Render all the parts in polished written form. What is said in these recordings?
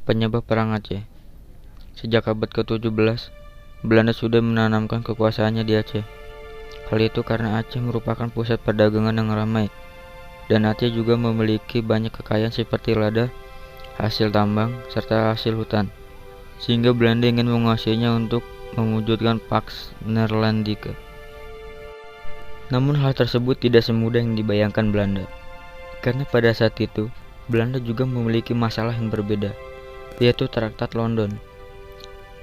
Penyebab Perang Aceh. Sejak abad ke-17, Belanda sudah menanamkan kekuasaannya di Aceh. Hal itu karena Aceh merupakan pusat perdagangan yang ramai, dan Aceh juga memiliki banyak kekayaan seperti lada, hasil tambang, serta hasil hutan, sehingga Belanda ingin menguasainya untuk mewujudkan Pax Neerlandica. Namun hal tersebut tidak semudah yang dibayangkan Belanda, karena pada saat itu Belanda juga memiliki masalah yang berbeda, yaitu Traktat London.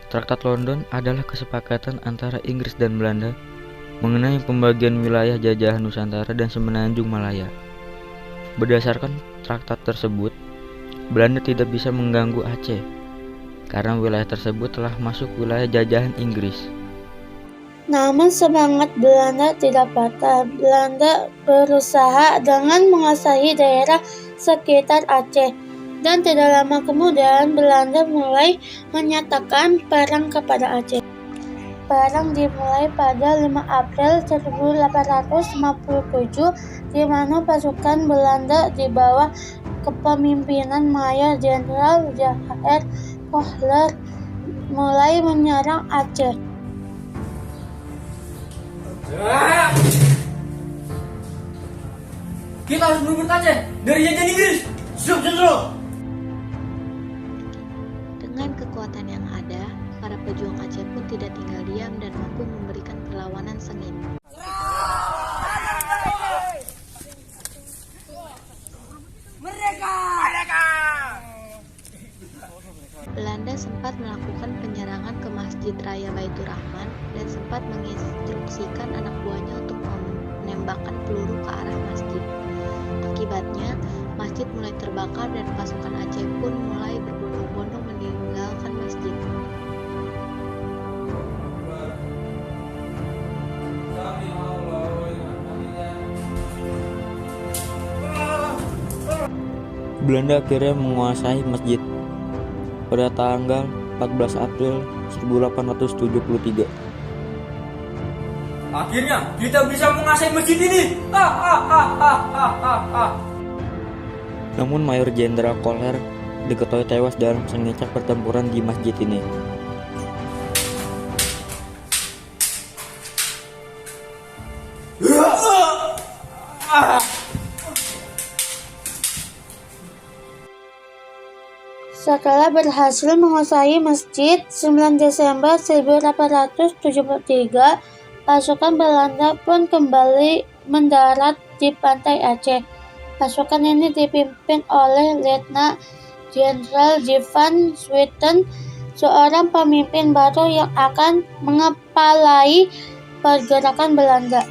Traktat London adalah kesepakatan antara Inggris dan Belanda mengenai pembagian wilayah jajahan Nusantara dan Semenanjung Malaya. Berdasarkan traktat tersebut, Belanda tidak bisa mengganggu Aceh karena wilayah tersebut telah masuk wilayah jajahan Inggris. Namun semangat Belanda tidak patah. Belanda berusaha dengan menguasai daerah sekitar Aceh, dan tidak lama kemudian Belanda mulai menyatakan perang kepada Aceh. Perang dimulai pada 5 April 1857, di mana pasukan Belanda di bawah kepemimpinan Mayor Jenderal J.R. Kohler mulai menyerang Aceh. Kita harus merebut Aceh dari jajahan Inggris. Siap, Jenderal. Dengan kekuatan yang ada, para pejuang Aceh pun tidak tinggal diam dan mampu memberikan perlawanan sengit. Belanda sempat melakukan penyerangan ke Masjid Raya Baitur Rahman dan sempat menginstruksikan anak buahnya untuk menembakkan peluru ke arah masjid. Akibatnya, masjid mulai terbakar dan pasukan Aceh pun mulai berbondong-bondong meninggalkan masjid. Belanda akhirnya menguasai masjid pada tanggal 14 April 1873. Akhirnya kita bisa menguasai masjid ini. Namun Mayor Jenderal Kohler diketahui tewas dalam sengit pertempuran di masjid ini. Setelah berhasil menguasai masjid 9 Desember 1873, pasukan Belanda pun kembali mendarat di pantai Aceh. Pasukan ini dipimpin oleh Letnan Jenderal J. van Swieten, seorang pemimpin baru yang akan mengepalai pergerakan Belanda.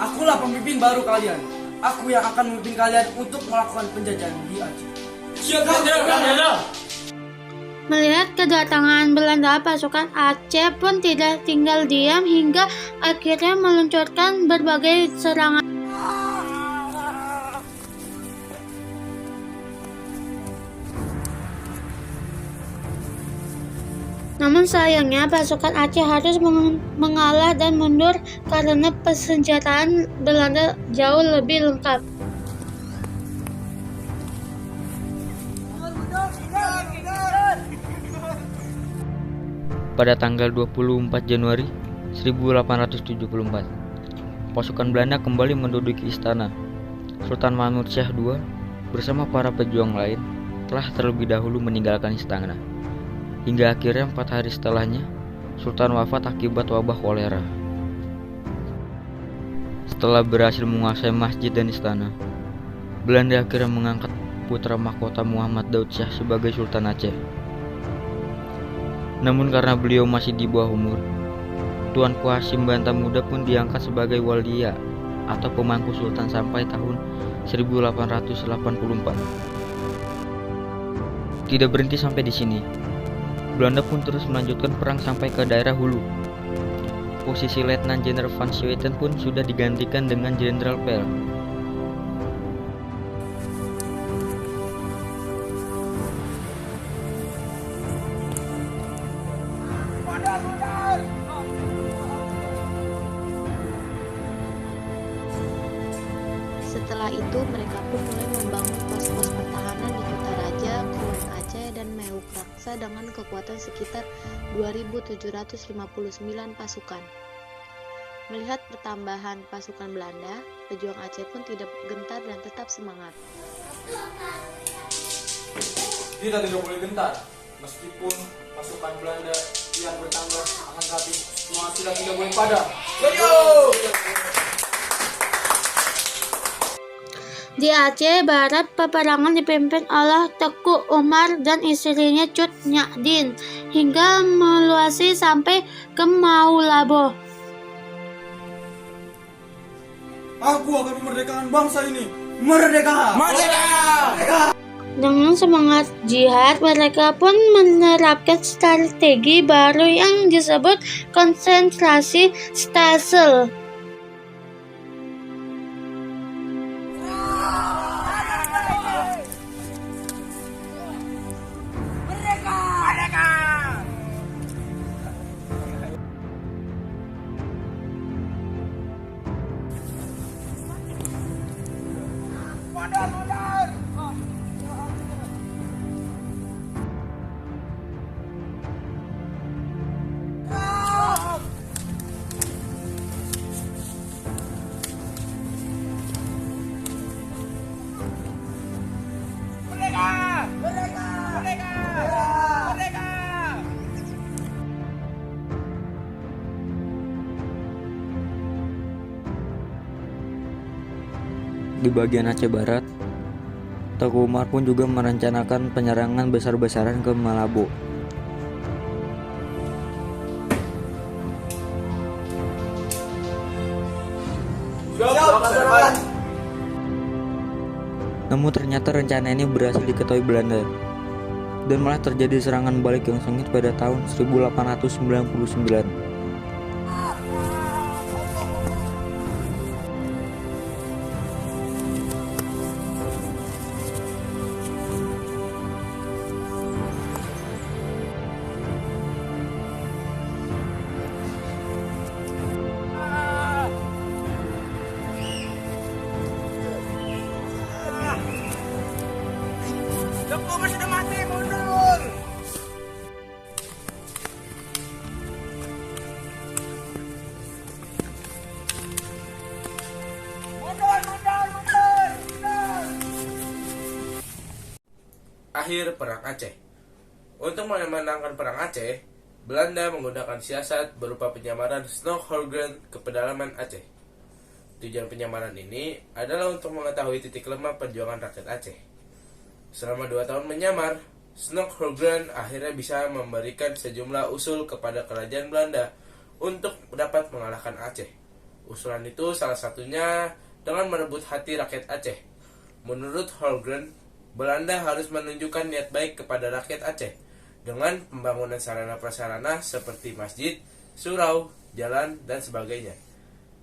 Akulah pemimpin baru kalian. Aku yang akan memimpin kalian untuk melakukan penjajahan di Aceh. Siap, Jenderal. Melihat kedatangan Belanda, pasukan Aceh pun tidak tinggal diam hingga akhirnya meluncurkan berbagai serangan. Namun sayangnya pasukan Aceh harus mengalah dan mundur karena persenjataan Belanda jauh lebih lengkap. Pada tanggal 24 Januari 1874, pasukan Belanda kembali menduduki istana. Sultan Mahmud Syah II bersama para pejuang lain telah terlebih dahulu meninggalkan istana. Hingga akhirnya 4 hari setelahnya, Sultan wafat akibat wabah kolera. Setelah berhasil menguasai masjid dan istana, Belanda akhirnya mengangkat putra mahkota Muhammad Daud Shah sebagai Sultan Aceh. Namun karena beliau masih di bawah umur, Tuanku Hasim Bantamuda pun diangkat sebagai Waldia atau pemangku sultan sampai tahun 1884. Tidak berhenti sampai di sini. Belanda pun terus melanjutkan perang sampai ke daerah hulu. Posisi Letnan Jenderal van Swieten pun sudah digantikan dengan Jenderal Pel. itu mereka pun mulai membangun pos-pos pertahanan di Kota Raja, Kroen Aceh, dan Mewuk Raksa dengan kekuatan sekitar 2.759 pasukan. Melihat pertambahan pasukan Belanda, pejuang Aceh pun tidak gentar dan tetap semangat. Kita tidak boleh gentar, meskipun pasukan Belanda yang bertambah akan tapi semangat kita tidak boleh padam. Di Aceh Barat, peperangan dipimpin oleh Teku Umar dan istrinya Cut Nyadin hingga meluasi sampai ke Maulabo. Aku akan memerdekakan bangsa ini. Merdeka! Merdeka! Dengan semangat jihad, mereka pun menerapkan strategi baru yang disebut konsentrasi Stasel. Di bagian Aceh Barat, Teku Umar pun juga merencanakan penyerangan besar-besaran ke Malabo. Namun ternyata rencana ini berhasil diketahui Belanda, dan malah terjadi serangan balik yang sengit pada tahun 1899. Akhir Perang Aceh. Untuk memenangkan Perang Aceh, Belanda menggunakan siasat berupa penyamaran Snoek-Holmgren ke pedalaman Aceh. Tujuan penyamaran ini adalah untuk mengetahui titik lemah perjuangan rakyat Aceh. Selama 2 tahun menyamar, Snoek-Holmgren akhirnya bisa memberikan sejumlah usul kepada kerajaan Belanda untuk dapat mengalahkan Aceh. Usulan itu salah satunya dengan merebut hati rakyat Aceh. Menurut Holmgren, Belanda harus menunjukkan niat baik kepada rakyat Aceh dengan pembangunan sarana-prasarana seperti masjid, surau, jalan, dan sebagainya.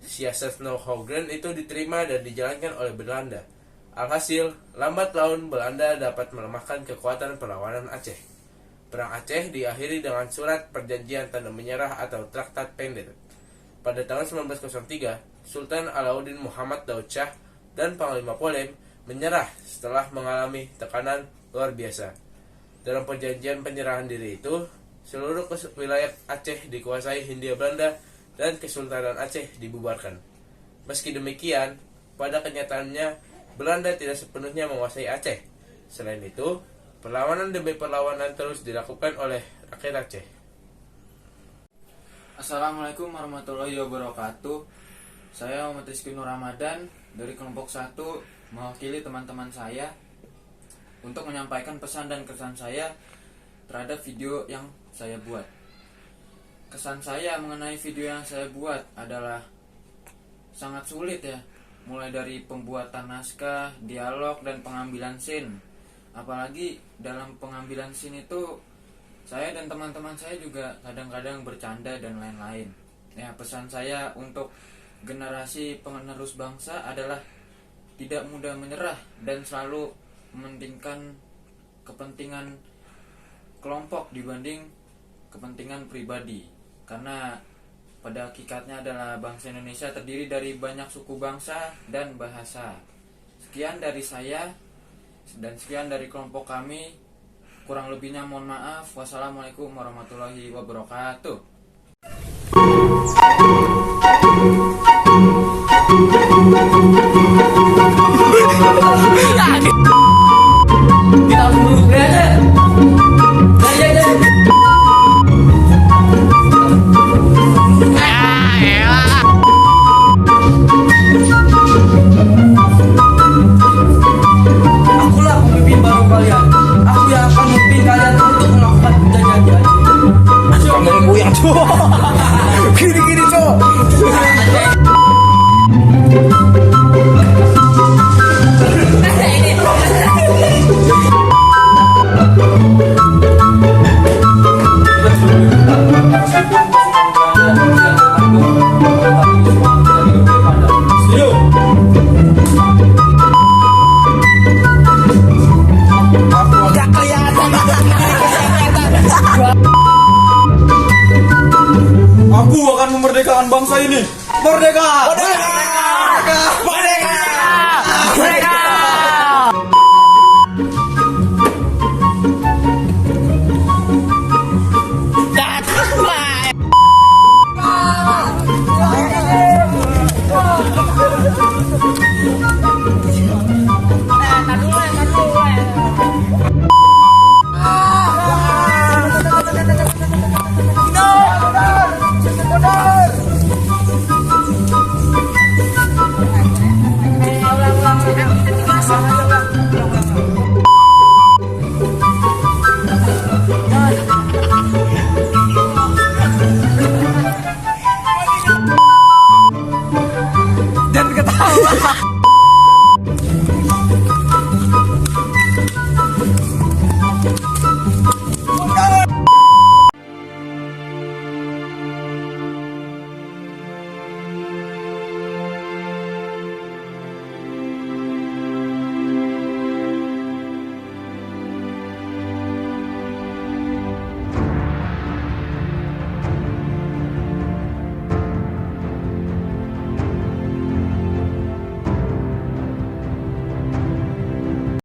Siasat Snoek-Holmgren itu diterima dan dijalankan oleh Belanda. Alhasil, lambat laun Belanda dapat melemahkan kekuatan perlawanan Aceh. Perang Aceh diakhiri dengan surat perjanjian tanda menyerah atau Traktat Pender. Pada tahun 1903, Sultan Alauddin Muhammad Daud Shah dan Panglima Polem menyerah setelah mengalami tekanan luar biasa. Dalam perjanjian penyerahan diri itu, seluruh wilayah Aceh dikuasai Hindia Belanda dan Kesultanan Aceh dibubarkan. Meski demikian, pada kenyataannya Belanda tidak sepenuhnya menguasai Aceh. Selain itu, perlawanan demi perlawanan terus dilakukan oleh rakyat Aceh. Assalamualaikum warahmatullahi wabarakatuh. Saya Muhammad Rizky Nur Ramadan dari kelompok 1 mewakili teman-teman saya untuk menyampaikan pesan dan kesan saya terhadap video yang saya buat. Kesan saya mengenai video yang saya buat adalah sangat sulit ya, mulai dari pembuatan naskah, dialog, dan pengambilan scene. Apalagi dalam pengambilan scene itu saya dan teman-teman saya juga kadang-kadang bercanda dan lain-lain. Ya, pesan saya untuk generasi penerus bangsa adalah tidak mudah menyerah dan selalu mementingkan kepentingan kelompok dibanding kepentingan pribadi. Karena pada hakikatnya adalah bangsa Indonesia terdiri dari banyak suku bangsa dan bahasa. Sekian dari saya dan sekian dari kelompok kami. Kurang lebihnya mohon maaf. Wassalamualaikum warahmatullahi wabarakatuh. Kita harus menunggu aja. Akulah pemimpin baru kalian. Aku yang akan memimpin kalian untuk melakukan penjajahan di Aceh. Kamu yang goyang, cowok. Gini, cowok. Aku akan memerdekakan bangsa ini. Merdeka! Merdeka! Merdeka! Merdeka! Merdeka!